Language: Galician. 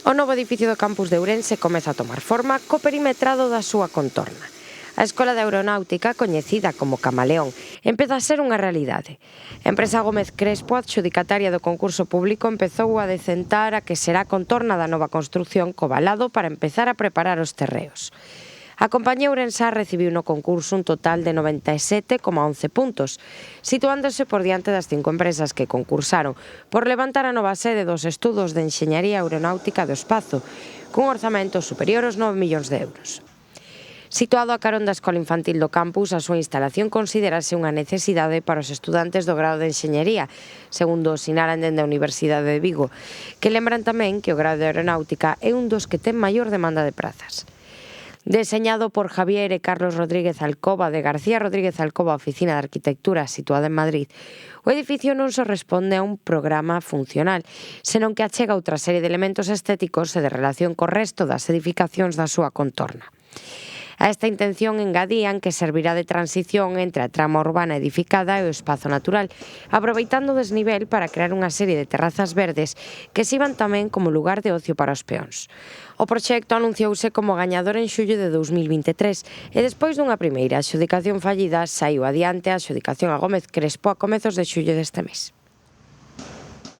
O novo edificio do campus de Ourense comeza a tomar forma co perimetrado da súa contorna. A Escola de Aeronáutica, coñecida como Camaleón, empeza a ser unha realidade. A empresa Gómez Crespo, adxudicataria do concurso público, empezou a decentar a que será a contorna da nova construción co valado para empezar a preparar os terreos. A compañía ourensá recibiu no concurso un total de 97,11 puntos, situándose por diante das 5 empresas que concursaron por levantar a nova sede dos estudos de Enxeñaría Aeronáutica do Espazo, cun orzamento superior aos 9 millóns de euros. Situado a carón da Escola Infantil do campus, a súa instalación considérase unha necesidade para os estudantes do grado de Enxeñería, segundo sinalan dende a Universidade de Vigo, que lembran tamén que o grado de Aeronáutica é un dos que ten maior demanda de prazas. Deseñado por Javier e Carlos Rodríguez Alcoba de García Rodríguez Alcoba, Oficina de Arquitectura situada en Madrid, o edificio non só responde a un programa funcional, senón que achega outra serie de elementos estéticos e de relación co resto das edificacións da súa contorna. A esta intención engadían que servirá de transición entre a trama urbana edificada e o espazo natural, aproveitando o desnivel para crear unha serie de terrazas verdes que sirvan tamén como lugar de ocio para os peóns. O proxecto anunciouse como gañador en xullo de 2023 e despois dunha primeira adxudicación fallida saiu adiante a adxudicación a Gómez Crespo a comezos de xullo deste mes.